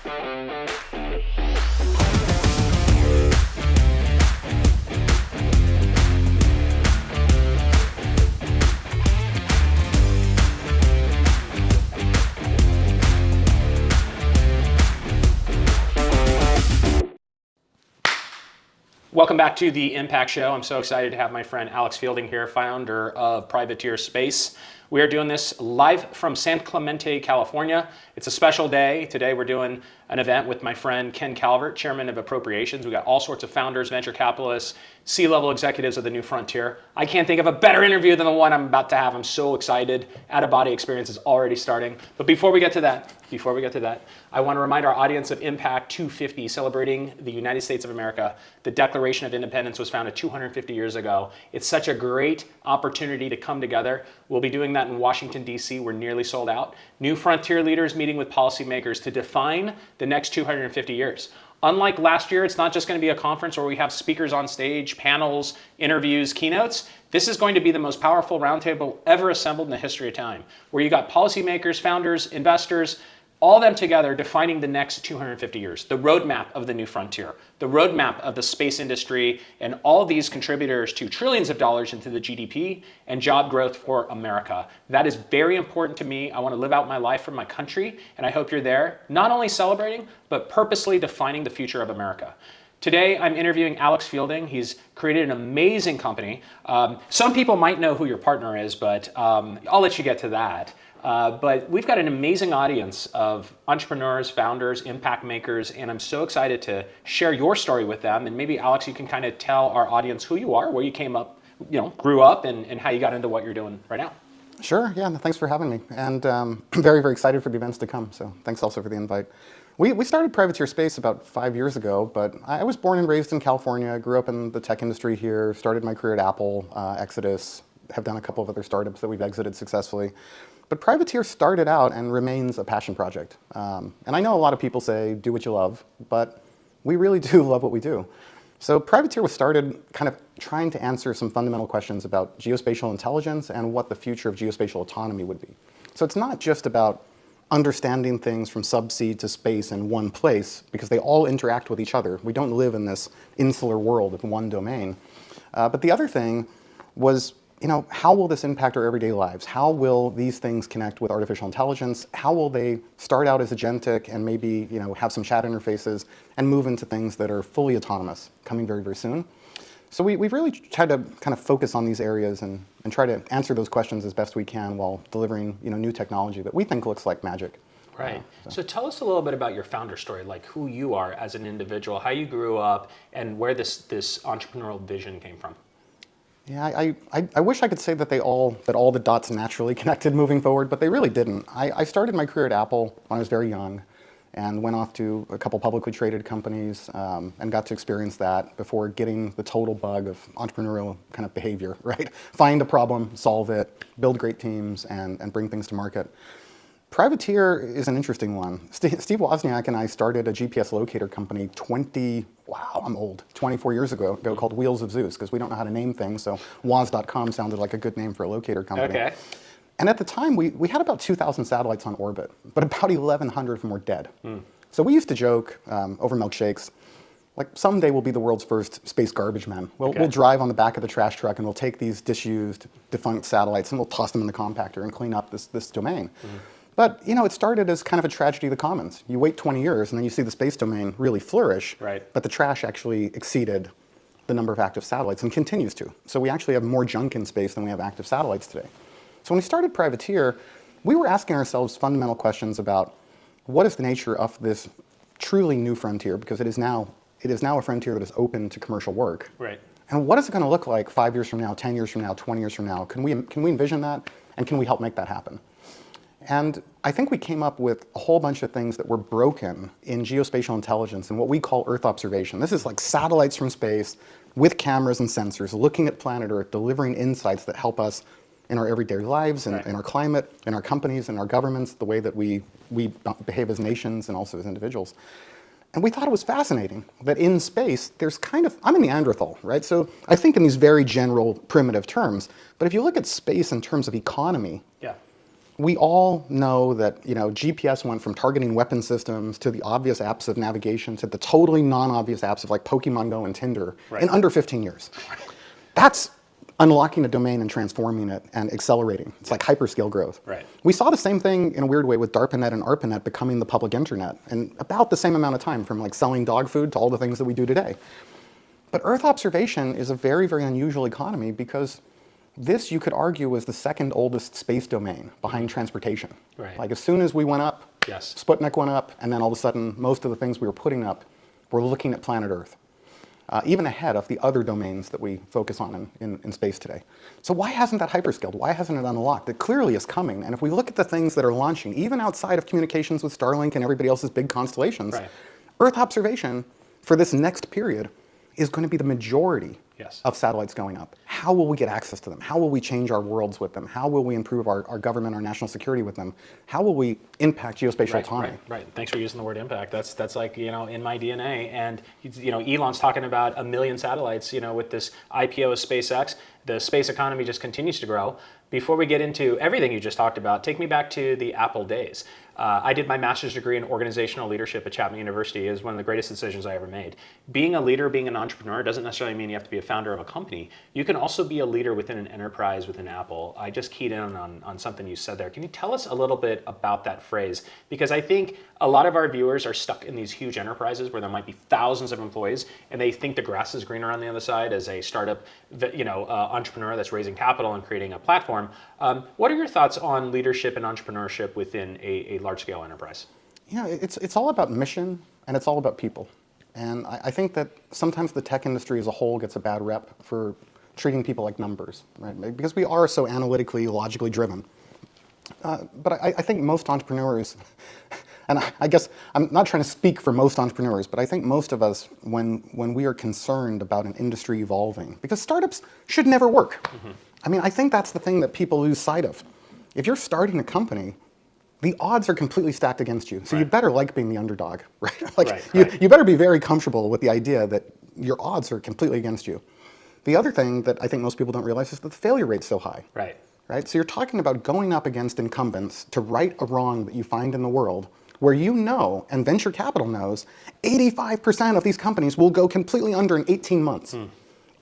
Welcome back to the Impact Show. I'm so excited to have my friend Alex Fielding here, founder of Privateer Space. We are doing this live from San Clemente, California. It's a special day. Today we're doing an event with my friend Ken Calvert, chairman of Appropriations. We got all sorts of founders, venture capitalists, C-level executives of the new frontier. I can't think of a better interview than the one I'm about to have. I'm so excited. Out-of-body experience is already starting. But before we get to that, I want to remind our audience of Impact 250, celebrating the United States of America. The Declaration of Independence was founded 250 years ago. It's such a great opportunity to come together. We'll be doing that in Washington, D.C. We're nearly sold out. New frontier leaders meeting with policymakers to define the next 250 years. Unlike last year, it's not just going to be a conference where we have speakers on stage, panels, interviews, keynotes. This is going to be the most powerful roundtable ever assembled in the history of time, where you got policymakers, founders, investors, all them together defining the next 250 years, the roadmap of the new frontier, the roadmap of the space industry, and all these contributors to trillions of dollars into the GDP and job growth for America. That is very important to me. I want to live out my life for my country, and I hope you're there, not only celebrating, but purposely defining the future of America. Today, I'm interviewing Alex Fielding. He's created an amazing company. Some people might know who your partner is, but I'll let you get to that. But we've got an amazing audience of entrepreneurs, founders, impact makers, and I'm so excited to share your story with them. And maybe, Alex, you can kind of tell our audience who you are, where you came up, grew up, and how you got into what you're doing right now. Sure, yeah, thanks for having me. And I'm very, very excited for the events to come, so thanks also for the invite. We started Privateer Space about 5 years ago, but I was born and raised in California, grew up in the tech industry here, started my career at Apple, Exodus, have done a couple of other startups that we've exited successfully. But Privateer started out and remains a passion project. And I know a lot of people say, do what you love, but we really do love what we do. So Privateer was started kind of trying to answer some fundamental questions about geospatial intelligence and what the future of geospatial autonomy would be. So it's not just about understanding things from subsea to space in one place, because they all interact with each other. We don't live in this insular world of one domain. But the other thing was, how will this impact our everyday lives? How will these things connect with artificial intelligence? How will they start out as agentic and maybe, have some chat interfaces and move into things that are fully autonomous, coming very, very soon? So we've really tried to kind of focus on these areas and try to answer those questions as best we can while delivering, new technology that we think looks like magic. Right. So tell us a little bit about your founder story, like who you are as an individual, how you grew up, and where this entrepreneurial vision came from. Yeah, I wish I could say that all the dots naturally connected moving forward, but they really didn't. I started my career at Apple when I was very young and went off to a couple publicly traded companies and got to experience that before getting the total bug of entrepreneurial kind of behavior, right? Find a problem, solve it, build great teams, and bring things to market. Privateer is an interesting one. Steve Wozniak and I started a GPS locator company 24 years ago called Wheels of Zeus, because we don't know how to name things, so Woz.com sounded like a good name for a locator company. Okay. And at the time, we had about 2,000 satellites on orbit, but about 1,100 of them were dead. So we used to joke over milkshakes, like someday we'll be the world's first space garbage men. We'll drive on the back of the trash truck and we'll take these disused, defunct satellites and we'll toss them in the compactor and clean up this domain. But it started as kind of a tragedy of the commons. You wait 20 years and then you see the space domain really flourish, right. But the trash actually exceeded the number of active satellites and continues to. So we actually have more junk in space than we have active satellites today. So when we started Privateer, we were asking ourselves fundamental questions about what is the nature of this truly new frontier, because it is now a frontier that is open to commercial work. Right. And what is it going to look like 5 years from now, 10 years from now, 20 years from now? Can we envision that, and can we help make that happen? And I think we came up with a whole bunch of things that were broken in geospatial intelligence and what we call Earth observation. This is like satellites from space with cameras and sensors looking at planet Earth, delivering insights that help us in our everyday lives, in our climate, in our companies, in our governments, the way that we behave as nations and also as individuals. And we thought it was fascinating that in space, there's I'm a Neanderthal, right? So I think in these very general, primitive terms. But if you look at space in terms of economy, we all know that GPS went from targeting weapon systems to the obvious apps of navigation to the totally non-obvious apps of like Pokemon Go and Tinder in under 15 years. That's unlocking a domain and transforming it and accelerating. It's like hyperscale growth. Right. We saw the same thing in a weird way with DARPANET and ARPANET becoming the public internet in about the same amount of time, from like selling dog food to all the things that we do today. But Earth observation is a very, very unusual economy because this, you could argue, was the second oldest space domain behind transportation. Right. Like as soon as we went up, Yes. Sputnik went up, and then all of a sudden, most of the things we were putting up were looking at planet Earth, even ahead of the other domains that we focus on in space today. So why hasn't that hyperscaled? Why hasn't it unlocked? It clearly is coming. And if we look at the things that are launching, even outside of communications with Starlink and everybody else's big constellations, Right. Earth observation for this next period is going to be the majority Yes. of satellites going up. How will we get access to them? How will we change our worlds with them? How will we improve our government, our national security with them? How will we impact geospatial autonomy? Right. Thanks for using the word impact. That's like, in my DNA. And, Elon's talking about 1 million satellites, with this IPO of SpaceX. The space economy just continues to grow. Before we get into everything you just talked about, take me back to the Apple days. I did my master's degree in organizational leadership at Chapman University. It was one of the greatest decisions I ever made. Being a leader, being an entrepreneur, doesn't necessarily mean you have to be a founder of a company. You can also be a leader within an enterprise, within Apple. I just keyed in on something you said there. Can you tell us a little bit about that phrase? Because I think a lot of our viewers are stuck in these huge enterprises where there might be thousands of employees, and they think the grass is greener on the other side as a startup, entrepreneur that's raising capital and creating a platform. What are your thoughts on leadership and entrepreneurship within a large-scale enterprise? Yeah, it's all about mission and it's all about people. And I think that sometimes the tech industry as a whole gets a bad rep for treating people like numbers, right? Because we are so analytically, logically driven. But I think most entrepreneurs, and I guess I'm not trying to speak for most entrepreneurs, but I think most of us, when we are concerned about an industry evolving, because startups should never work. Mm-hmm. I mean, I think that's the thing that people lose sight of. If you're starting a company, the odds are completely stacked against you. So you better like being the underdog, right? You better be very comfortable with the idea that your odds are completely against you. The other thing that I think most people don't realize is that the failure rate's so high. Right? So you're talking about going up against incumbents to right a wrong that you find in the world, where and venture capital knows, 85% of these companies will go completely under in 18 months.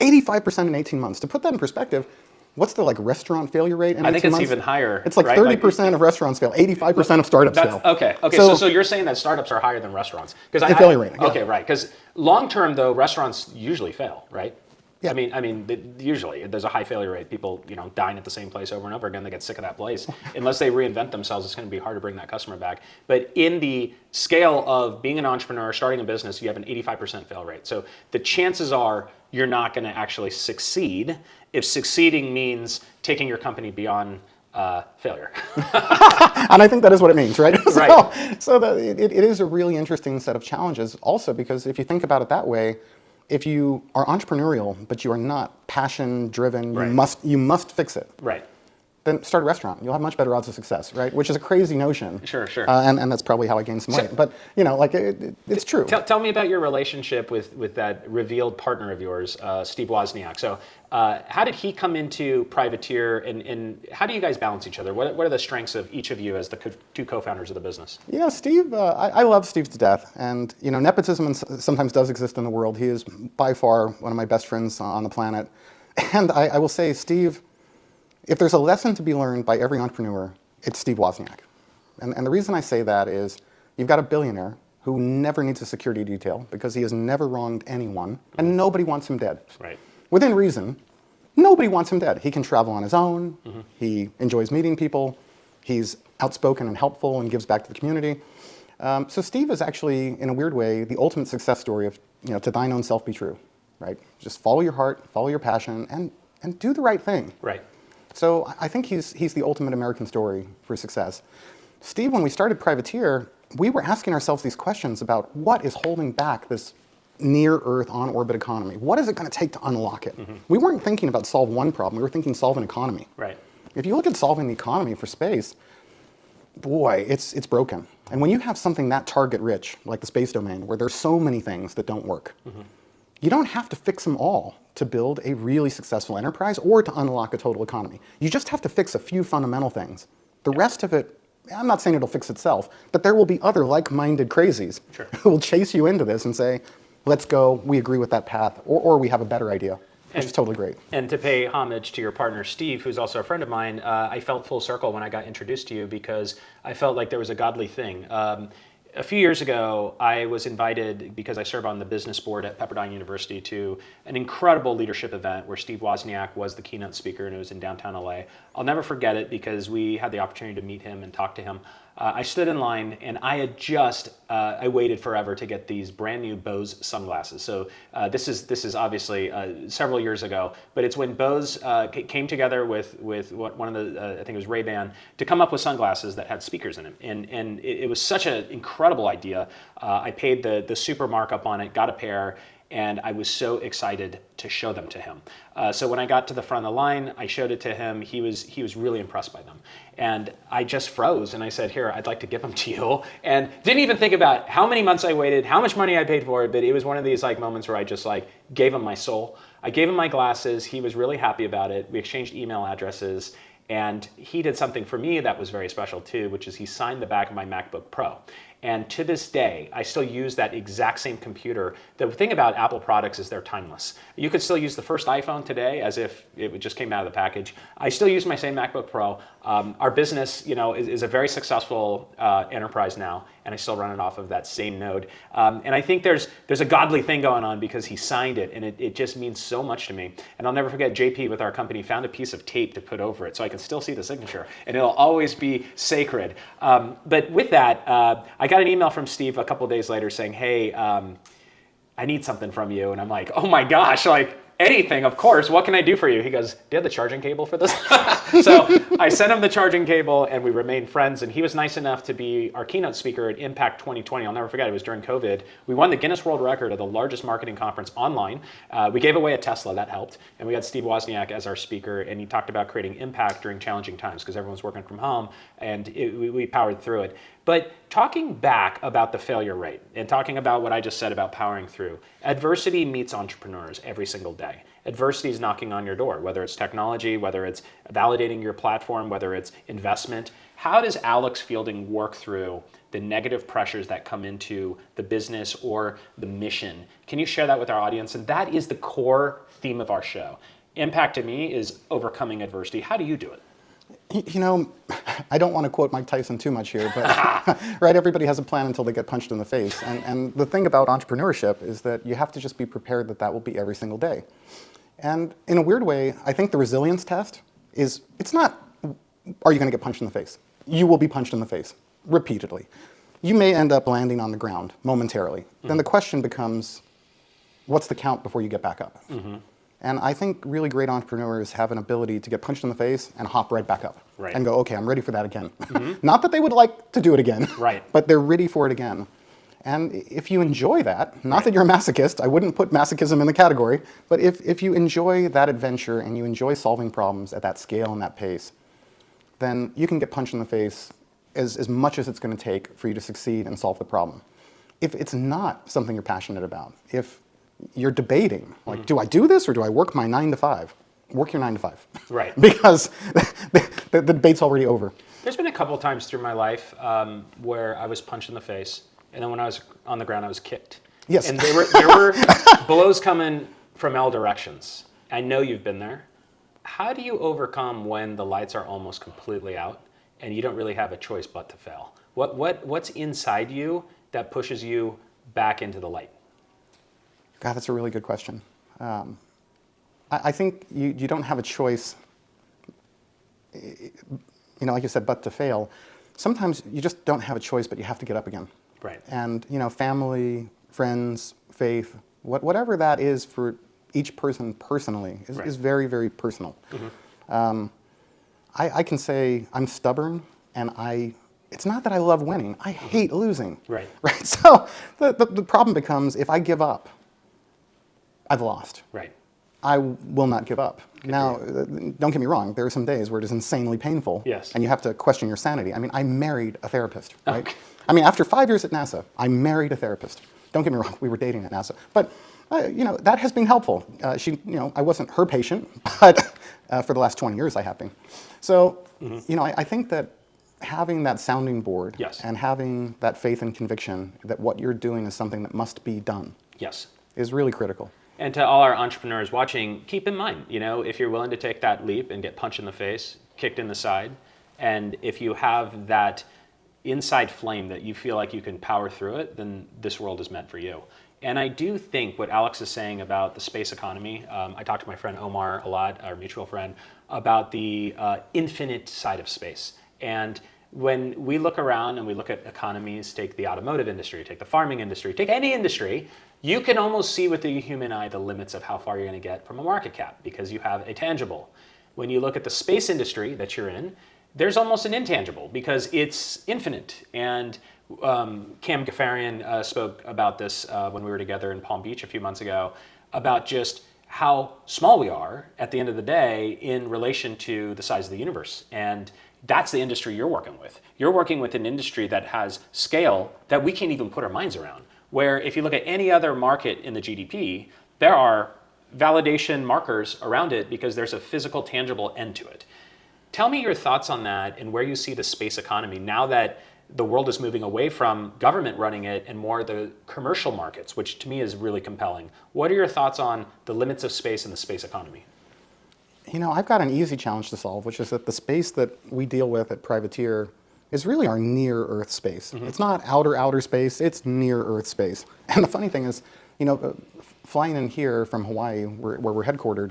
85% in 18 months. To put that in perspective, what's the restaurant failure rate in 18 months? I think it's even higher. It's like 30% of restaurants fail, 85% of startups fail. Okay. So you're saying that startups are higher than restaurants? The failure rate. Yeah. Okay, right. Because long term, though, restaurants usually fail, right? Yeah. I mean, usually there's a high failure rate. People, dine at the same place over and over again. They get sick of that place. Unless they reinvent themselves, it's going to be hard to bring that customer back. But in the scale of being an entrepreneur, starting a business, you have an 85% fail rate. So the chances are you're not going to actually succeed if succeeding means taking your company beyond failure. And I think that is what it means, right? Right. So it is a really interesting set of challenges also, because if you think about it that way, if you are entrepreneurial, but you are not passion-driven, you must fix it. Right. Then start a restaurant. You'll have much better odds of success, right? Which is a crazy notion. Sure. And that's probably how I gained some weight. But it's true. Tell me about your relationship with that revealed partner of yours, Steve Wozniak. So how did he come into Privateer, and how do you guys balance each other? What are the strengths of each of you as the two co-founders of the business? Steve, I love Steve to death. And, nepotism sometimes does exist in the world. He is by far one of my best friends on the planet. And I will say, Steve, if there's a lesson to be learned by every entrepreneur, it's Steve Wozniak. And the reason I say that is you've got a billionaire who never needs a security detail because he has never wronged anyone, and nobody wants him dead. Right. Within reason, nobody wants him dead. He can travel on his own. Mm-hmm. He enjoys meeting people. He's outspoken and helpful and gives back to the community. So Steve is actually, in a weird way, the ultimate success story of, to thine own self be true, right? Just follow your heart, follow your passion, and do the right thing. Right. So I think he's the ultimate American story for success. Steve, when we started Privateer, we were asking ourselves these questions about what is holding back this near-Earth, on-orbit economy. What is it going to take to unlock it? Mm-hmm. We weren't thinking about solve one problem. We were thinking solve an economy. Right. If you look at solving the economy for space, boy, it's broken. And when you have something that target-rich, like the space domain, where there's so many things that don't work, you don't have to fix them all to build a really successful enterprise or to unlock a total economy. You just have to fix a few fundamental things The rest of it, I'm not saying it'll fix itself, but there will be other like-minded crazies Sure. who will chase you into this and say, let's go, we agree with that path, or we have a better idea, which is totally great. And to pay homage to your partner, Steve, who's also a friend of mine, I felt full circle when I got introduced to you because I felt like there was a godly thing. A few years ago, I was invited, because I serve on the business board at Pepperdine University, to an incredible leadership event where Steve Wozniak was the keynote speaker, and it was in downtown LA. I'll never forget it because we had the opportunity to meet him and talk to him. I stood in line, and I had I waited forever to get these brand new Bose sunglasses. So this is obviously several years ago, but it's when Bose came together with one of the, I think it was Ray-Ban, to come up with sunglasses that had speakers in them. And it was such an incredible idea. I paid the super markup on it, got a pair, and I was so excited to show them to him. So when I got to the front of the line, I showed it to him. He was really impressed by them. And I just froze and I said, here, I'd like to give them to you. And didn't even think about how many months I waited, how much money I paid for it, but it was one of these moments where I just gave him my soul. I gave him my glasses. He was really happy about it. We exchanged email addresses. And he did something for me that was very special too, which is he signed the back of my MacBook Pro. And to this day, I still use that exact same computer. The thing about Apple products is they're timeless. You could still use the first iPhone today as if it just came out of the package. I still use my same MacBook Pro. Our business, is a very successful enterprise now, and I still run it off of that same node. And I think there's a godly thing going on because he signed it, and it just means so much to me. And I'll never forget, JP with our company found a piece of tape to put over it so I can still see the signature, and it'll always be sacred. But with that, I got an email from Steve a couple of days later saying, hey, I need something from you. And I'm like, oh my gosh, anything, of course. What can I do for you? He goes, do you have the charging cable for this? So I sent him the charging cable, and we remained friends. And he was nice enough to be our keynote speaker at Impact 2020. I'll never forget, it was during COVID. We won the Guinness World Record of the largest marketing conference online. We gave away a Tesla, that helped. And we had Steve Wozniak as our speaker, and he talked about creating impact during challenging times because everyone's working from home, and we powered through it. But talking back about the failure rate and talking about what I just said about powering through, adversity meets entrepreneurs every single day. Adversity is knocking on your door, whether it's technology, whether it's validating your platform, whether it's investment. How does Alex Fielding work through the negative pressures that come into the business or the mission? Can you share that with our audience? And that is the core theme of our show. Impact to me is overcoming adversity. How do you do it? I don't want to quote Mike Tyson too much here, but right, everybody has a plan until they get punched in the face. And the thing about entrepreneurship is that you have to just be prepared that will be every single day. And in a weird way, I think the resilience test is, it's not, are you going to get punched in the face? You will be punched in the face repeatedly. You may end up landing on the ground momentarily. Mm-hmm. Then the question becomes, what's the count before you get back up? Mm-hmm. And I think really great entrepreneurs have an ability to get punched in the face and hop right back up. Right. And go, okay, I'm ready for that again. Mm-hmm. Not that they would like to do it again, right, but they're ready for it again. And if you enjoy that, not that you're a masochist, I wouldn't put masochism in the category, but if you enjoy that adventure and you enjoy solving problems at that scale and that pace, then you can get punched in the face as much as it's going to take for you to succeed and solve the problem. If it's not something you're passionate about, if you're debating, do I do this or do I work my 9 to 5? Work your 9 to 5. Right. Because the debate's already over. There's been a couple times through my life where I was punched in the face, and then when I was on the ground, I was kicked. Yes. And there were blows coming from all directions. I know you've been there. How do you overcome when the lights are almost completely out and you don't really have a choice but to fail? What's inside you that pushes you back into the light? God, that's a really good question. I think you don't have a choice, like you said, but to fail. Sometimes you just don't have a choice, but you have to get up again. Right. And, family, friends, faith, whatever that is for each person personally is very, very personal. Mm-hmm. I can say I'm stubborn, and it's not that I love winning. I hate losing. Right. Right. So the problem becomes, if I give up, I've lost. Right. I will not give up. Now, don't get me wrong. There are some days where it is insanely painful. Yes. And you have to question your sanity. I mean, I married a therapist, right? Okay. I mean, after 5 years at NASA, I married a therapist. Don't get me wrong. We were dating at NASA. But, that has been helpful. I wasn't her patient, but for the last 20 years I have been. So, I think that having that sounding board Yes. and having that faith and conviction that what you're doing is something that must be done Yes. is really critical. And to all our entrepreneurs watching, keep in mind, if you're willing to take that leap and get punched in the face, kicked in the side, and if you have that inside flame that you feel like you can power through it, then this world is meant for you. And I do think what Alex is saying about the space economy, I talked to my friend Omar a lot, our mutual friend, about the infinite side of space. And when we look around and we look at economies, take the automotive industry, take the farming industry, take any industry, you can almost see with the human eye the limits of how far you're going to get from a market cap because you have a tangible. When you look at the space industry that you're in, there's almost an intangible because it's infinite. And Cam Gafarian spoke about this when we were together in Palm Beach a few months ago about just how small we are at the end of the day in relation to the size of the universe. And that's the industry you're working with. You're working with an industry that has scale that we can't even put our minds around. Where if you look at any other market in the GDP, there are validation markers around it because there's a physical, tangible end to it. Tell me your thoughts on that and where you see the space economy now that the world is moving away from government running it and more the commercial markets, which to me is really compelling. What are your thoughts on the limits of space and the space economy? I've got an easy challenge to solve, which is that the space that we deal with at Privateer is really our near-Earth space. Mm-hmm. It's not outer space, it's near-Earth space. And the funny thing is, flying in here from Hawaii, where we're headquartered,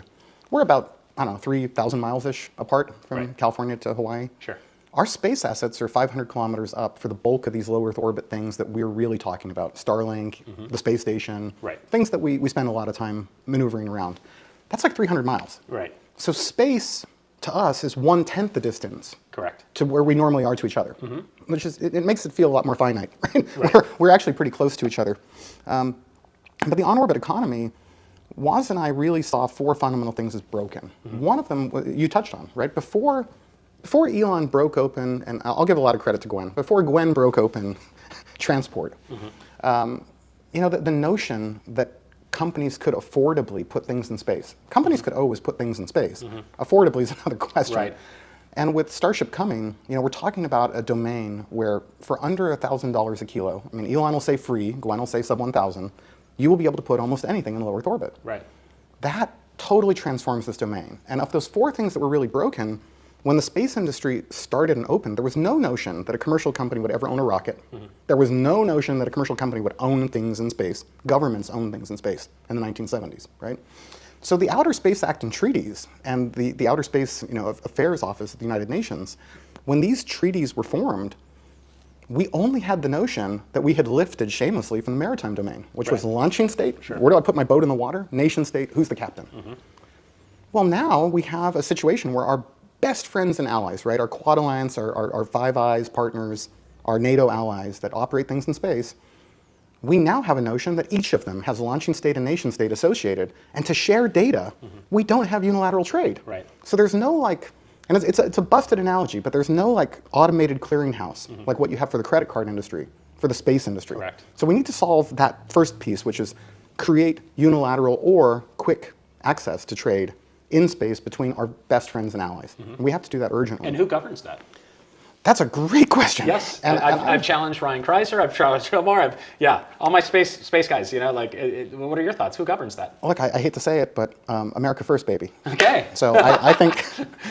we're about, 3,000 miles-ish apart from California to Hawaii. Sure. Our space assets are 500 kilometers up for the bulk of these low Earth orbit things that we're really talking about. Starlink, the space station, things that we spend a lot of time maneuvering around. That's like 300 miles. Right. So space, to us, is 1/10 the distance. Correct. To where we normally are to each other, which is, it makes it feel a lot more finite, right? We're actually pretty close to each other. But the on-orbit economy, Woz and I really saw 4 fundamental things as broken. One of them, you touched on, right? Before Elon broke open, and I'll give a lot of credit to Gwen, before Gwen broke open transport, the notion that companies could affordably put things in space. Companies could always put things in space. Affordably is another question. Right. And with Starship coming, we're talking about a domain where for under $1,000 a kilo, Elon will say free, Gwen will say sub 1,000, you will be able to put almost anything in low Earth orbit. Right. That totally transforms this domain. And of those 4 things that were really broken, when the space industry started and opened, there was no notion that a commercial company would ever own a rocket. There was no notion that a commercial company would own things in space. Governments own things in space in the 1970s, right? So the Outer Space Act and treaties and the Outer Space Affairs Office of the United Nations, when these treaties were formed, we only had the notion that we had lifted shamelessly from the maritime domain, which was launching state. Sure. Where do I put my boat in the water? Nation state. Who's the captain? Well, now we have a situation where our best friends and allies, right? Our Quad Alliance, our Five Eyes partners, our NATO allies that operate things in space, we now have a notion that each of them has launching state and nation state associated, and to share data, we don't have unilateral trade. Right. So there's no and it's a busted analogy, but there's no automated clearinghouse like what you have for the credit card industry, for the space industry. Correct. So we need to solve that first piece, which is create unilateral or quick access to trade in space between our best friends and allies. And we have to do that urgently. And who governs that? That's a great question. Yes, and I've challenged Ryan Kreiser, I've challenged Omar, all my space guys, what are your thoughts? Who governs that? Look, I hate to say it, but America first, baby. Okay. So I think...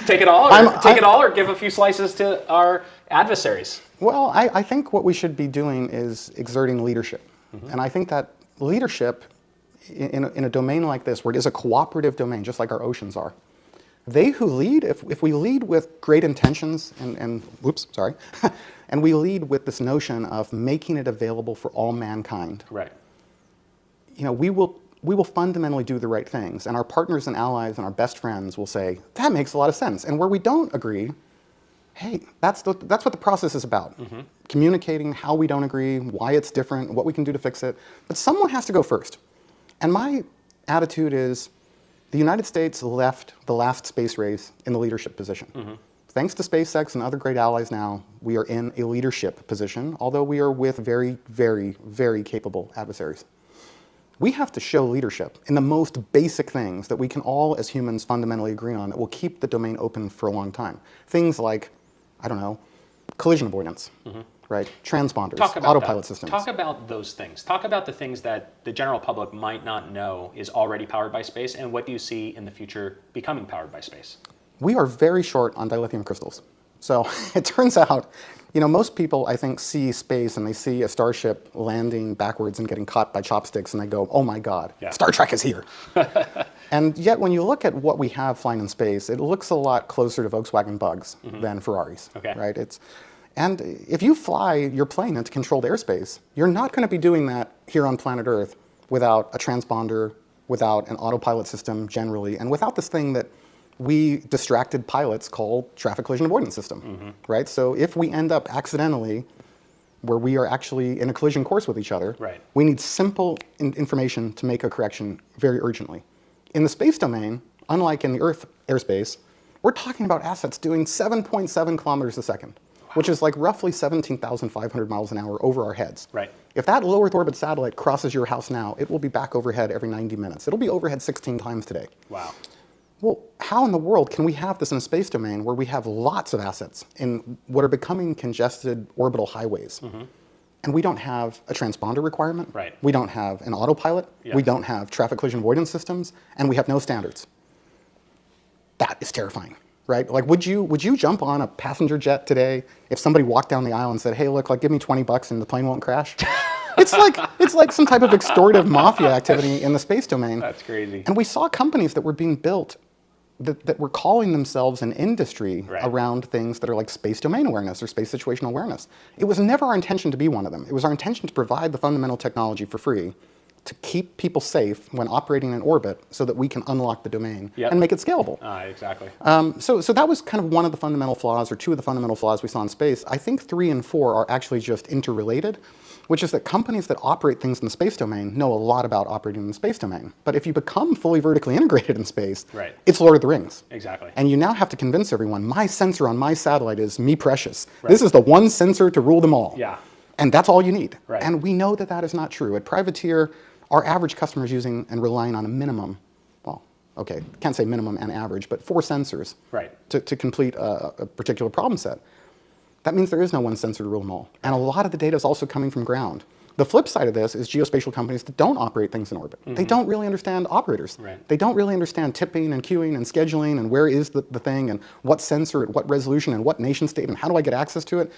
Take it all, or give a few slices to our adversaries? Well, I think what we should be doing is exerting leadership. And I think that leadership in a domain like this, where it is a cooperative domain, just like our oceans are, they who lead, if we lead with great intentions and we lead with this notion of making it available for all mankind, right? We will fundamentally do the right things, and our partners and allies and our best friends will say that makes a lot of sense. And where we don't agree, hey, that's what the process is about. Communicating how we don't agree, why it's different, what we can do to fix it. But someone has to go first. And my attitude is, the United States left the last space race in the leadership position. Thanks to SpaceX and other great allies now, we are in a leadership position, although we are with very, very, very capable adversaries. We have to show leadership in the most basic things that we can all as humans fundamentally agree on that will keep the domain open for a long time. Things like, collision avoidance, right? Transponders, Talk about autopilot that. systems. Talk about those things. Talk about the things that the general public might not know is already powered by space, and what do you see in the future becoming powered by space? We are very short on dilithium crystals. So it turns out, most people, I think, see space and they see a starship landing backwards and getting caught by chopsticks and they go, oh my God, Star Trek is here. And yet when you look at what we have flying in space, it looks a lot closer to Volkswagen Bugs than Ferraris, right? And if you fly your plane into controlled airspace, you're not going to be doing that here on planet Earth without a transponder, without an autopilot system generally, and without this thing that we distracted pilots call traffic collision avoidance system, right? So if we end up accidentally where we are actually in a collision course with each other, we need simple information to make a correction very urgently. In the space domain, unlike in the Earth airspace, we're talking about assets doing 7.7 kilometers a second, which is like roughly 17,500 miles an hour over our heads. If that low Earth orbit satellite crosses your house now, it will be back overhead every 90 minutes. It'll be overhead 16 times today. Wow. Well, how in the world can we have this in a space domain where we have lots of assets in what are becoming congested orbital highways? And we don't have a transponder requirement. We don't have an autopilot. We don't have traffic collision avoidance systems. And we have no standards. That is terrifying, right? Like, would you jump on a passenger jet today if somebody walked down the aisle and said, hey, look, like, give me 20 bucks and the plane won't crash? It's like some type of extortive mafia activity in the space domain. That's crazy. And we saw companies that were being built that were calling themselves an industry around things that are like space domain awareness or space situational awareness. It was never our intention to be one of them. It was our intention to provide the fundamental technology for free to keep people safe when operating in orbit so that we can unlock the domain and make it scalable. Exactly. So that was kind of one of the fundamental flaws, or two of the fundamental flaws we saw in space. I think 3 and 4 are actually just interrelated, which is that companies that operate things in the space domain know a lot about operating in the space domain. But if you become fully vertically integrated in space, it's Lord of the Rings. Exactly. And you now have to convince everyone, my sensor on my satellite is me precious. This is the one sensor to rule them all. And that's all you need. And we know that that is not true. At Privateer, our average customer is using and relying on a minimum, well, okay, can't say minimum and average, but 4 sensors to complete a particular problem set. That means there is no one sensor to rule them all. And a lot of the data is also coming from ground. The flip side of this is geospatial companies that don't operate things in orbit. They don't really understand operators. They don't really understand tipping and queuing and scheduling and where is the thing and what sensor at what resolution and what nation state and how do I get access to it.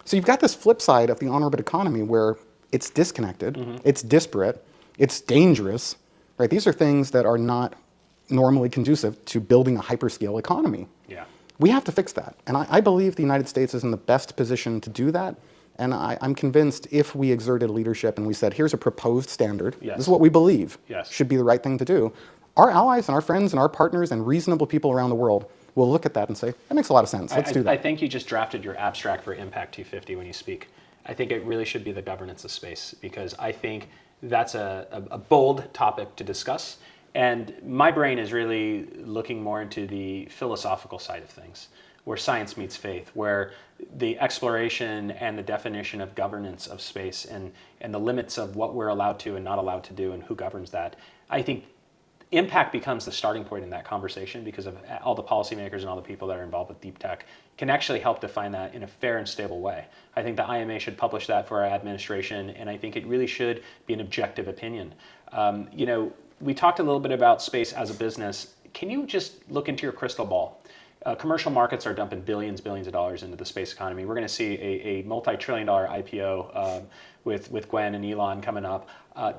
So you've got this flip side of the on-orbit economy where it's disconnected, it's disparate, it's dangerous. Right? These are things that are not normally conducive to building a hyperscale economy. We have to fix that. And I believe the United States is in the best position to do that. And I'm convinced if we exerted leadership and we said, here's a proposed standard, this is what we believe should be the right thing to do, our allies and our friends and our partners and reasonable people around the world will look at that and say, that makes a lot of sense, let's do that. I think you just drafted your abstract for Impact 250 when you speak. I think it really should be the governance of space, because I think that's a bold topic to discuss. And my brain is really looking more into the philosophical side of things, where science meets faith, where the exploration and the definition of governance of space and the limits of what we're allowed to and not allowed to do and who governs that. I think impact becomes the starting point in that conversation, because of all the policymakers and all the people that are involved with deep tech can actually help define that in a fair and stable way. I think the IMA should publish that for our administration, and I think it really should be an objective opinion. We talked a little bit about space as a business. Can you just look into your crystal ball? Commercial markets are dumping billions of dollars into the space economy. We're going to see a multi-trillion-dollar IPO with Gwen and Elon coming up.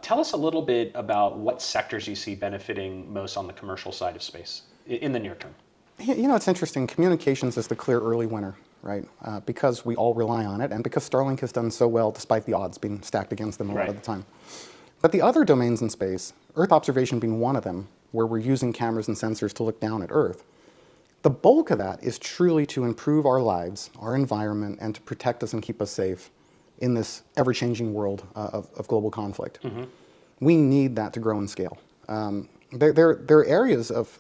Tell us a little bit about what sectors you see benefiting most on the commercial side of space in the near term. It's interesting. Communications is the clear early winner, right? Because we all rely on it, and because Starlink has done so well despite the odds being stacked against them a lot of the time. But the other domains in space, Earth observation being one of them, where we're using cameras and sensors to look down at Earth, the bulk of that is truly to improve our lives, our environment, and to protect us and keep us safe in this ever-changing world of global conflict. We need that to grow and scale. There are areas of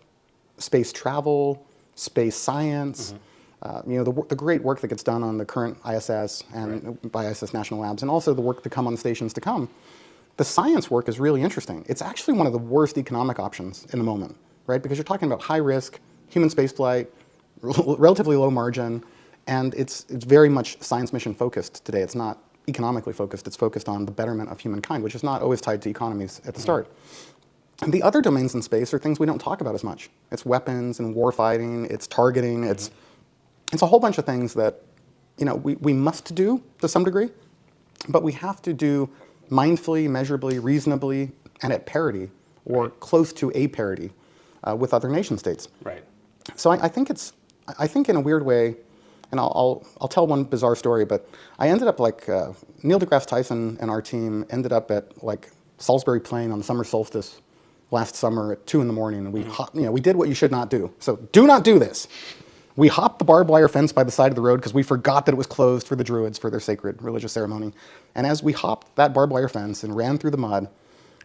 space travel, space science, the great work that gets done on the current ISS and by ISS National Labs, and also the work to come on the stations to come. The science work is really interesting. It's actually one of the worst economic options in the moment, right? Because you're talking about high risk, human spaceflight, relatively low margin, And it's very much science mission focused today. It's not economically focused. It's focused on the betterment of humankind, which is not always tied to economies at the start. And the other domains in space are things we don't talk about as much. It's weapons and war fighting, it's targeting, it's a whole bunch of things that we must do to some degree, but we have to do mindfully, measurably, reasonably, and at parity, or close to a parity with other nation states. Right. So I think in a weird way, and I'll tell one bizarre story, but I ended up like Neil deGrasse Tyson and our team ended up at like Salisbury Plain on the summer solstice last summer at 2 in the morning, and we did what you should not do. So do not do this. We hopped the barbed wire fence by the side of the road because we forgot that it was closed for the Druids for their sacred religious ceremony. And as we hopped that barbed wire fence and ran through the mud,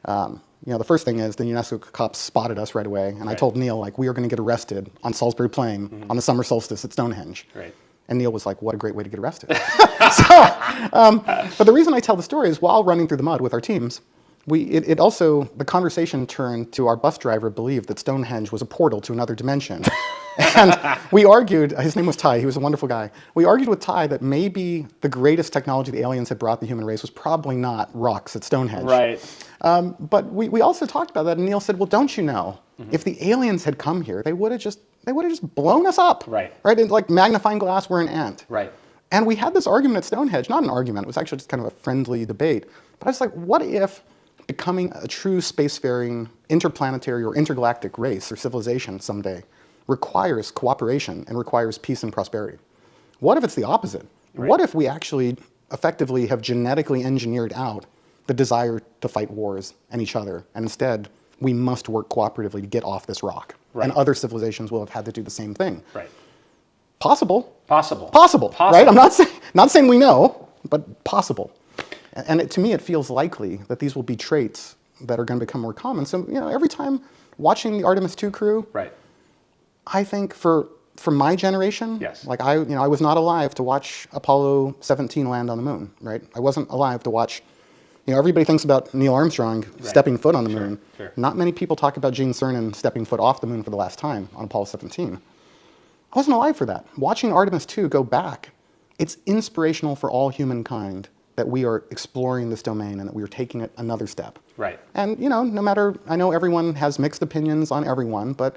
the first thing is the UNESCO cops spotted us right away, and I told Neil, like, we are going to get arrested on Salisbury Plain on the summer solstice at Stonehenge. Right. And Neil was like, what a great way to get arrested. But the reason I tell the story is while running through the mud with our teams, the conversation turned to our bus driver believed that Stonehenge was a portal to another dimension. And we argued, his name was Ty, he was a wonderful guy. We argued with Ty that maybe the greatest technology the aliens had brought the human race was probably not rocks at Stonehenge. Right. But we also talked about that, and Neil said, well, don't you know, if the aliens had come here, they would have just blown us up. Right. Right? And like magnifying glass, we're an ant. Right. And we had this argument at Stonehenge, not an argument, it was actually just kind of a friendly debate. But I was like, what if becoming a true spacefaring interplanetary or intergalactic race or civilization someday requires cooperation and requires peace and prosperity? What if it's the opposite? Right. What if we actually effectively have genetically engineered out the desire to fight wars and each other, and instead we must work cooperatively to get off this rock? Right. And other civilizations will have had to do the same thing. Right. Possible. Possible. Right? I'm not saying we know, but possible. And to me, it feels likely that these will be traits that are going to become more common. So, every time watching the Artemis II crew, right. I think for my generation, yes. like I was not alive to watch Apollo 17 land on the moon, right? I wasn't alive to watch, everybody thinks about Neil Armstrong stepping foot on the moon. Sure. Not many people talk about Gene Cernan stepping foot off the moon for the last time on Apollo 17. I wasn't alive for that. Watching Artemis II go back, it's inspirational for all humankind that we are exploring this domain and that we are taking it another step. Right. And, no matter, I know everyone has mixed opinions on everyone, but,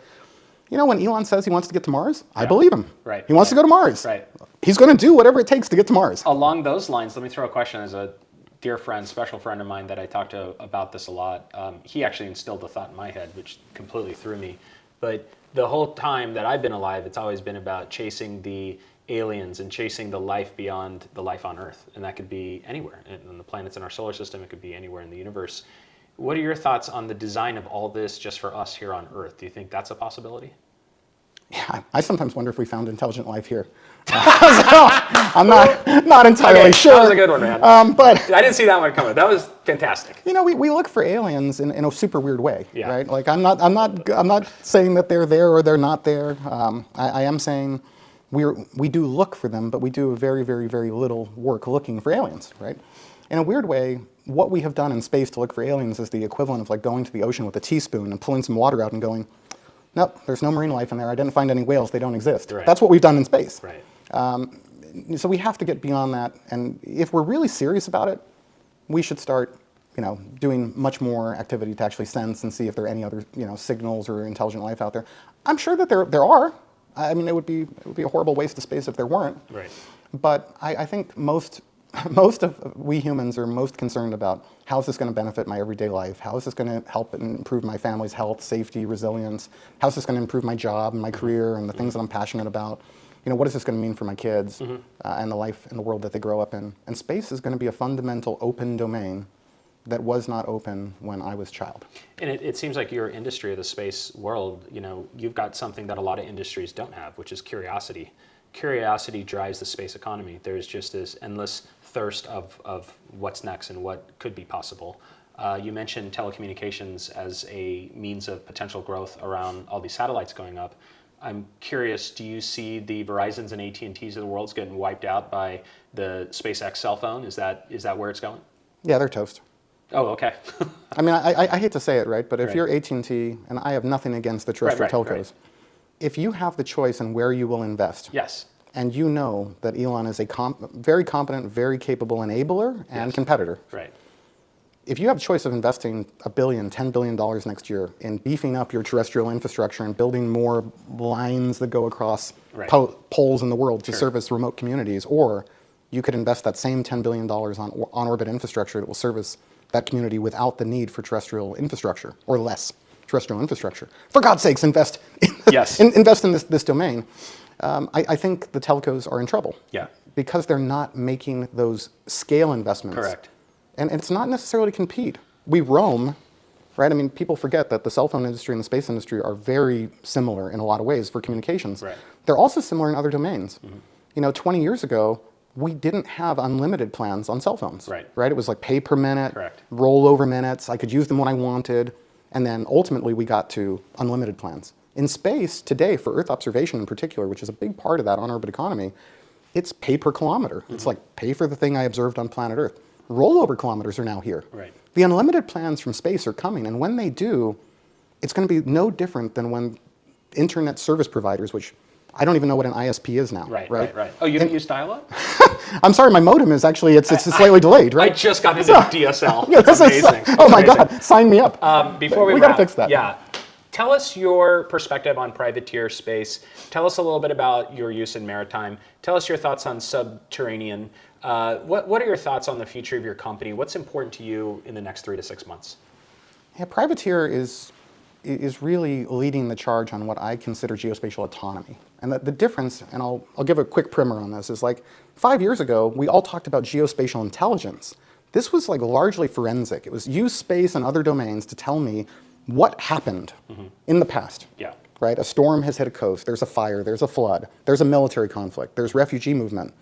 when Elon says he wants to get to Mars, I believe him. Right. He wants to go to Mars. Right. He's going to do whatever it takes to get to Mars. Along those lines, let me throw a question as a dear friend, special friend of mine that I talk to about this a lot. He actually instilled a thought in my head, which completely threw me. But the whole time that I've been alive, it's always been about chasing the aliens and chasing the life beyond the life on Earth. And that could be anywhere. On the planets in our solar system, it could be anywhere in the universe. What are your thoughts on the design of all this just for us here on Earth? Do you think that's a possibility? Yeah, I sometimes wonder if we found intelligent life here. So I'm not entirely sure. That was a good one, man. But I didn't see that one coming. That was fantastic. We look for aliens in a super weird way, yeah. right? Like I'm not saying that they're there or they're not there. I am saying we do look for them, but we do very, very, very little work looking for aliens, right? In a weird way, what we have done in space to look for aliens is the equivalent of like going to the ocean with a teaspoon and pulling some water out and going, nope, there's no marine life in there. I didn't find any whales. They don't exist. Right. That's what we've done in space. Right. So we have to get beyond that. And if we're really serious about it, we should start, doing much more activity to actually sense and see if there are any other, signals or intelligent life out there. I'm sure that there are. I mean, it would be a horrible waste of space if there weren't. Right. But I think most of we humans are most concerned about how is this going to benefit my everyday life? How is this going to help and improve my family's health, safety, resilience? How is this going to improve my job and my career and the things that I'm passionate about? What is this going to mean for my kids and the life and the world that they grow up in? And space is going to be a fundamental open domain that was not open when I was a child. And it seems like your industry of the space world, you've got something that a lot of industries don't have, which is curiosity. Curiosity drives the space economy. There's just this endless thirst of what's next and what could be possible. You mentioned telecommunications as a means of potential growth around all these satellites going up. I'm curious, do you see the Verizons and AT&Ts of the world getting wiped out by the SpaceX cell phone? Is that where it's going? Yeah, they're toast. Oh, okay. I mean, I hate to say it, right? But if Right. you're AT&T, and I have nothing against the terrestrial telcos, if you have the choice in where you will invest, Yes. and you know that Elon is a very competent, very capable enabler and competitor. Right. If you have a choice of investing $1 billion, $10 billion next year in beefing up your terrestrial infrastructure and building more lines that go across poles in the world to service remote communities, or you could invest that same $10 billion on-orbit infrastructure that will service that community without the need for terrestrial infrastructure, or less terrestrial infrastructure. For God's sakes, invest in, invest in this domain. I think the telcos are in trouble. Yeah. Because they're not making those scale investments. Correct. And it's not necessarily to compete. We roam, right? I mean, people forget that the cell phone industry and the space industry are very similar in a lot of ways for communications. Right. They're also similar in other domains. You know, 20 years ago, we didn't have unlimited plans on cell phones. Right. It was like pay per minute, Correct. rollover minutes. I could use them when I wanted. And then ultimately we got to unlimited plans. In space today, for Earth observation in particular, which is a big part of that on-orbit economy, it's pay per kilometer. It's like pay for the thing I observed on planet Earth. Rollover kilometers are now here. Right. The unlimited plans from space are coming, and when they do, it's going to be no different than when internet service providers, which I don't even know what an ISP is now. Right. Oh, you don't use dial-up? I'm sorry, my modem is actually, it's slightly delayed, right? I just got into DSL. Yeah, That's amazing. Oh my God, sign me up. Before we got to wrap, fix that. Yeah. Tell us your perspective on privateer space. Tell us a little bit about your use in maritime. Tell us your thoughts on subterranean. What are your thoughts on the future of your company? What's important to you in the next 3 to 6 months? Yeah, privateer is really leading the charge on what I consider geospatial autonomy. And the difference, and I'll give a quick primer on this, is like 5 years ago, we all talked about geospatial intelligence. This was like largely forensic. It was use space and other domains to tell me what happened in the past. Yeah. Right? A storm has hit a coast, there's a fire, there's a flood, there's a military conflict, there's refugee movement.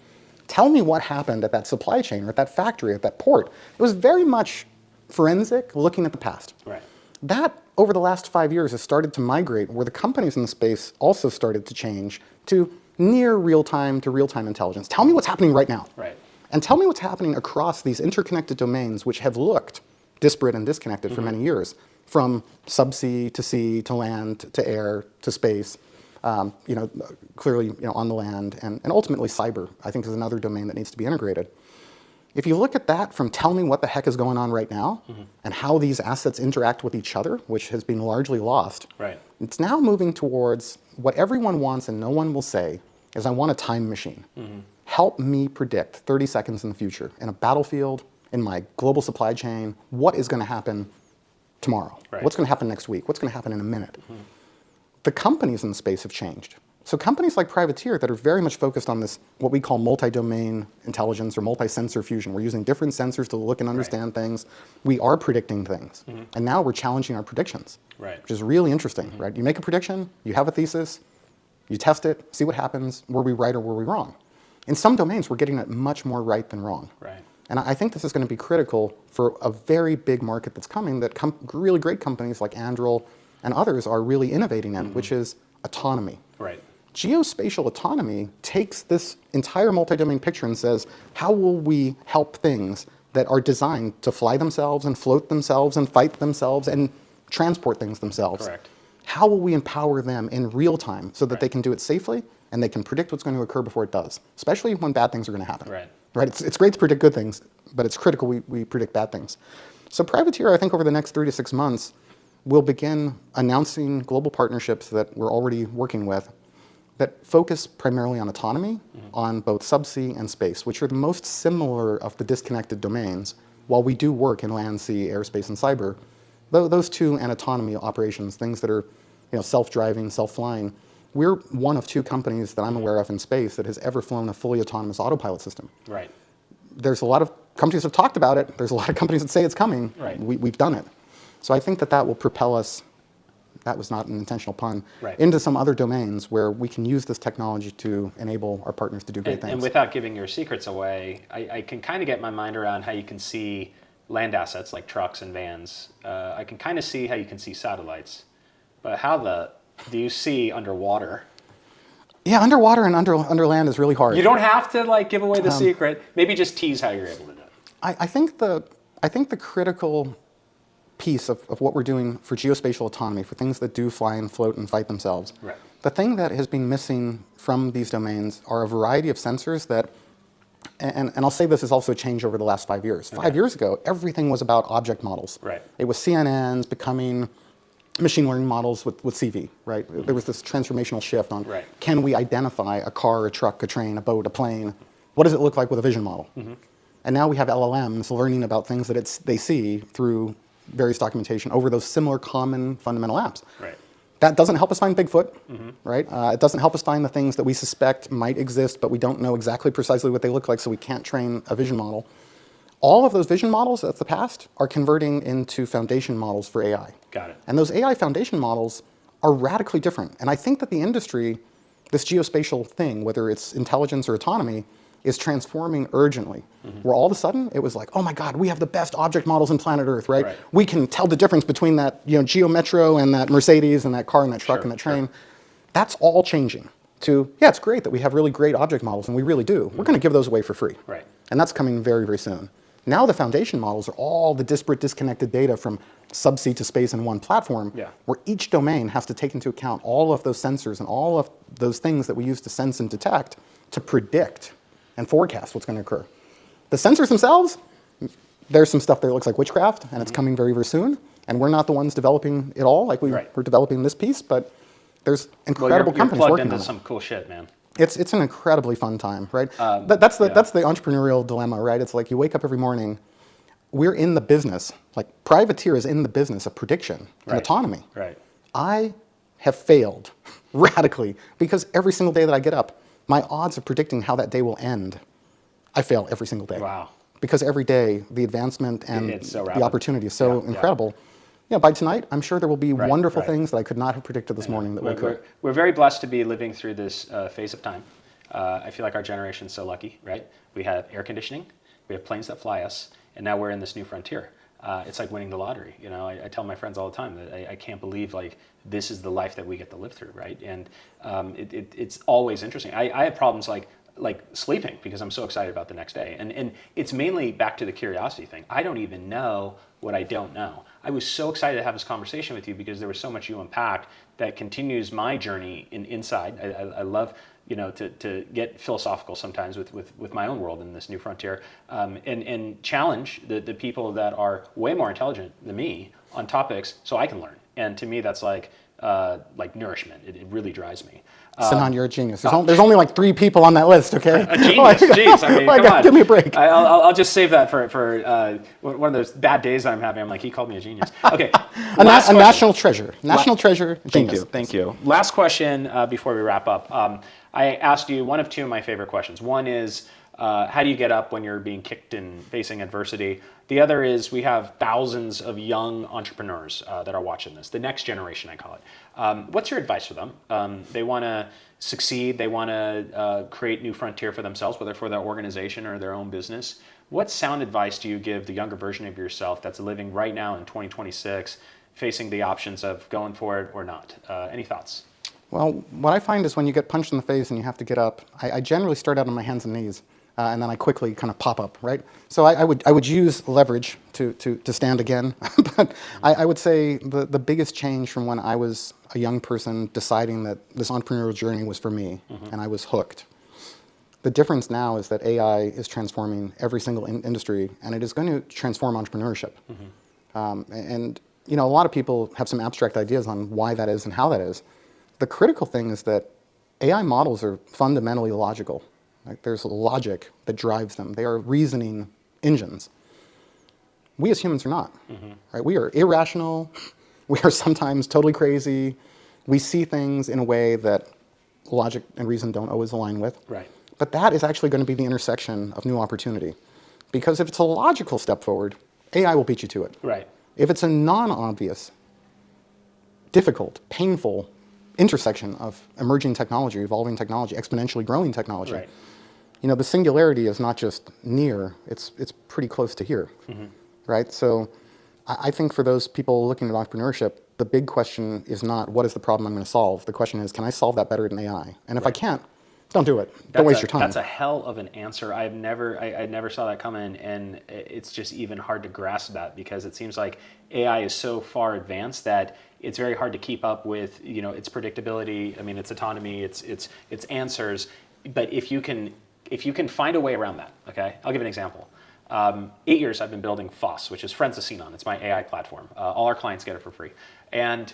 Tell me what happened at that supply chain or at that factory, at that port. It was very much forensic, looking at the past. Right. That, over the last 5 years, has started to migrate, where the companies in the space also started to change to near real-time to real-time intelligence. Tell me what's happening right now. Right. And tell me what's happening across these interconnected domains, which have looked disparate and disconnected for many years, from subsea to sea to land to air to space. Clearly, on the land, and ultimately cyber, I think, is another domain that needs to be integrated. If you look at that from tell me what the heck is going on right now and how these assets interact with each other, which has been largely lost, it's now moving towards what everyone wants and no one will say is, I want a time machine. Help me predict 30 seconds in the future in a battlefield, in my global supply chain, what is going to happen tomorrow? What's going to happen next week? What's going to happen in a minute? The companies in the space have changed. So companies like Privateer that are very much focused on this, what we call multi-domain intelligence or multi-sensor fusion. We're using different sensors to look and understand things. We are predicting things. And now we're challenging our predictions, which is really interesting, right? You make a prediction, you have a thesis, you test it, see what happens, were we right or were we wrong? In some domains, we're getting it much more right than wrong. And I think this is going to be critical for a very big market that's coming that really great companies like Anduril and others are really innovating in, which is autonomy. Geospatial autonomy takes this entire multi-domain picture and says, how will we help things that are designed to fly themselves and float themselves and fight themselves and transport things themselves? How will we empower them in real time so that they can do it safely and they can predict what's going to occur before it does, especially when bad things are going to happen? It's great to predict good things, but it's critical we predict bad things. So Privateer, I think over the next 3 to 6 months, we'll begin announcing global partnerships that we're already working with that focus primarily on autonomy, on both subsea and space, which are the most similar of the disconnected domains. While we do work in land, sea, aerospace, and cyber, those two and autonomy operations, things that are self-driving, self-flying, we're one of 2 companies that I'm aware of in space that has ever flown a fully autonomous autopilot system. There's a lot of companies that have talked about it. There's a lot of companies that say it's coming. We've done it. So I think that will propel us, that was not an intentional pun, into some other domains where we can use this technology to enable our partners to do great things. And without giving your secrets away, I can kind of get my mind around how you can see land assets like trucks and vans. I can kind of see how you can see satellites, but how do you see underwater? Yeah, underwater and under land is really hard. You don't have to give away the secret. Maybe just tease how you're able to do it. I think the critical piece of what we're doing for geospatial autonomy, for things that do fly and float and fight themselves, The thing that has been missing from these domains are a variety of sensors that, and I'll say this has also changed over the last 5 years. Okay. 5 years ago, everything was about object models. Right. It was CNNs becoming machine learning models with CV, right? There was this transformational shift on Right. can we identify a car, a truck, a train, a boat, a plane? What does it look like with a vision model? And now we have LLMs learning about things that they see through various documentation over those similar common fundamental apps. Right. That doesn't help us find Bigfoot, right? It doesn't help us find the things that we suspect might exist, but we don't know exactly precisely what they look like, so we can't train a vision model. All of those vision models of the past are converting into foundation models for AI. Got it. And those AI foundation models are radically different. And I think that the industry, this geospatial thing, whether it's intelligence or autonomy, is transforming urgently. Where all of a sudden it was like, oh my God, we have the best object models in planet Earth, right? Right. We can tell the difference between that Geo Metro and that Mercedes and that car and that truck Sure, and that train. That's all changing to, yeah, it's great that we have really great object models, and we really do. We're going to give those away for free. Right. And that's coming very, very soon. Now the foundation models are all the disparate, disconnected data from subsea to space in one platform, Yeah. where each domain has to take into account all of those sensors and all of those things that we use to sense and detect to predict and forecast what's going to occur. The sensors themselves, there's some stuff there that looks like witchcraft, and it's coming very, very soon. And we're not the ones developing it all, like we're developing this piece, but there's incredible companies plugged working into on it. some cool shit, man. It's an incredibly fun time, right? That's the entrepreneurial dilemma, right? It's like you wake up every morning, we're in the business, like Privateer is in the business of prediction and autonomy. Right. I have failed radically because every single day that I get up, my odds of predicting how that day will end, I fail every single day. Wow. Because every day, the advancement and It's so the rapid. opportunity is so incredible. By tonight, I'm sure there will be wonderful things that I could not have predicted this morning that will occur. We're very blessed to be living through this phase of time. I feel like our generation's so lucky, right? We have air conditioning, we have planes that fly us, and now we're in this new frontier. It's like winning the lottery. I tell my friends all the time that I can't believe like this is the life that we get to live through, right? And it's always interesting. I have problems like sleeping because I'm so excited about the next day. And it's mainly back to the curiosity thing. I don't even know what I don't know. I was so excited to have this conversation with you because there was so much you unpacked that continues my journey inside. I love to get philosophical sometimes with my own world in this new frontier, and challenge the people that are way more intelligent than me on topics so I can learn. And to me, that's like nourishment. It really drives me. Sinan, you're a genius. There's only like 3 people on that list, okay? A genius, jeez. I mean, come on. Give me a break. I'll just save that for one of those bad days I'm having. I'm like, he called me a genius. Okay. a national treasure. National treasure, genius. Thank you. Last question before we wrap up. I asked you one of 2 of my favorite questions. One is, how do you get up when you're being kicked and facing adversity? The other is, we have thousands of young entrepreneurs that are watching this, the next generation, I call it. What's your advice for them? They want to succeed. They want to create new frontier for themselves, whether for their organization or their own business. What sound advice do you give the younger version of yourself that's living right now in 2026, facing the options of going for it or not? Any thoughts? Well, what I find is when you get punched in the face and you have to get up, I generally start out on my hands and knees. And then I quickly kind of pop up, right? So I would use leverage to stand again. But I would say the biggest change from when I was a young person deciding that this entrepreneurial journey was for me, and I was hooked. The difference now is that AI is transforming every single industry, and it is going to transform entrepreneurship. And a lot of people have some abstract ideas on why that is and how that is. The critical thing is that AI models are fundamentally logical. Like, there's logic that drives them. They are reasoning engines. We as humans are not. Right? We are irrational. We are sometimes totally crazy. We see things in a way that logic and reason don't always align with. Right. But that is actually going to be the intersection of new opportunity. Because if it's a logical step forward, AI will beat you to it. Right. If it's a non-obvious, difficult, painful intersection of emerging technology, evolving technology, exponentially growing technology, Right. The singularity is not just near, it's pretty close to here, right? So I think for those people looking at entrepreneurship, the big question is not what is the problem I'm going to solve. The question is, can I solve that better than AI? And if I can't, Don't do it. Don't waste your time. That's a hell of an answer. I never saw that coming, and it's just even hard to grasp that because it seems like AI is so far advanced that it's very hard to keep up with, its predictability. I mean, its autonomy, its answers. But if you can find a way around that, okay? I'll give an example. 8 years I've been building FOSS, which is Friends of Sinon. It's my AI platform. All our clients get it for free, and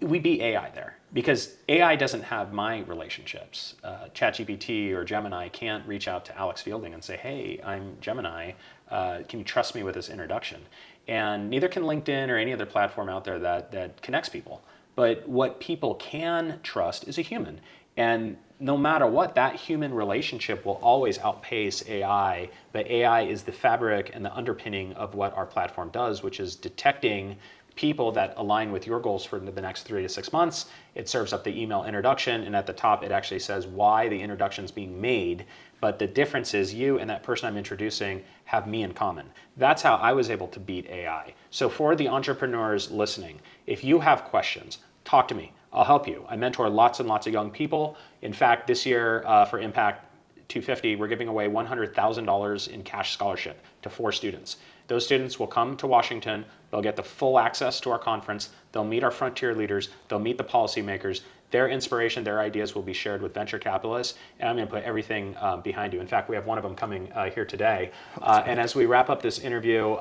we beat AI there because AI doesn't have my relationships. ChatGPT or Gemini can't reach out to Alex Fielding and say, hey, I'm Gemini. Can you trust me with this introduction? And neither can LinkedIn or any other platform out there that connects people. But what people can trust is a human. And no matter what, that human relationship will always outpace AI. But AI is the fabric and the underpinning of what our platform does, which is detecting people that align with your goals for the next 3 to 6 months. It serves up the email introduction, and at the top it actually says why the introduction is being made. But the difference is you and that person I'm introducing have me in common. That's how I was able to beat AI. So for the entrepreneurs listening, if you have questions, talk to me. I'll help you. I mentor lots and lots of young people. In fact, this year for Impact 250, we're giving away $100,000 in cash scholarship to 4 students. Those students will come to Washington, they'll get the full access to our conference, they'll meet our frontier leaders, they'll meet the policymakers, their inspiration, their ideas will be shared with venture capitalists, and I'm going to put everything behind you. In fact, we have one of them coming here today. And as we wrap up this interview,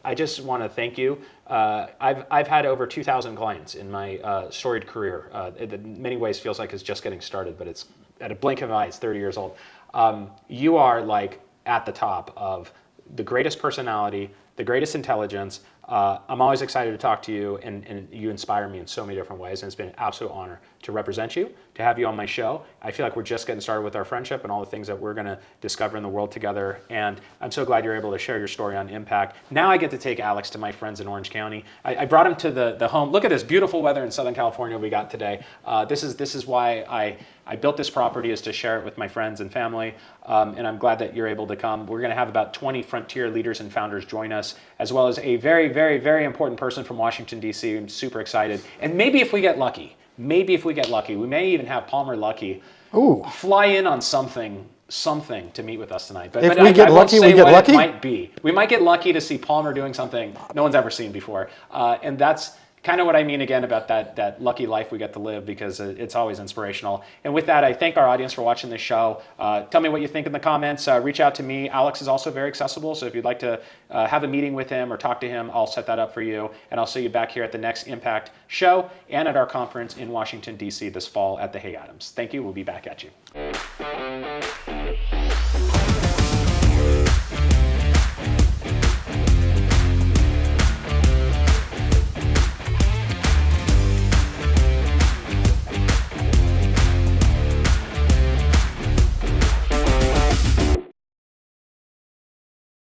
I just want to thank you. I've had over 2,000 clients in my storied career. It in many ways feels like it's just getting started, but it's at a blink of an eye, it's 30 years old. You are like at the top of the greatest personality, the greatest intelligence. I'm always excited to talk to you, and you inspire me in so many different ways, and it's been an absolute honor to represent you, to have you on my show. I feel like we're just getting started with our friendship and all the things that we're going to discover in the world together, and I'm so glad you're able to share your story on Impact. Now I get to take Alex to my friends in Orange County. I brought him to the home. Look at this beautiful weather in Southern California we got today. This is why I built this property, is to share it with my friends and family, and I'm glad that you're able to come. We're going to have about 20 frontier leaders and founders join us, as well as a very, very, very important person from Washington, D.C. I'm super excited. And maybe if we get lucky, we may even have Palmer Luckey fly in on something to meet with us tonight. But if we get lucky, we get lucky? It might be. We might get lucky to see Palmer doing something no one's ever seen before. And that's kind of what I mean again about that lucky life we get to live, because it's always inspirational. And with that, I thank our audience for watching this show. Tell me what you think in the comments. Reach out to me. Alex is also very accessible, so if you'd like to have a meeting with him or talk to him, I'll set that up for you. And I'll see you back here at the next Impact show and at our conference in Washington, D.C. this fall at the Hay Adams. Thank you. We'll be back at you.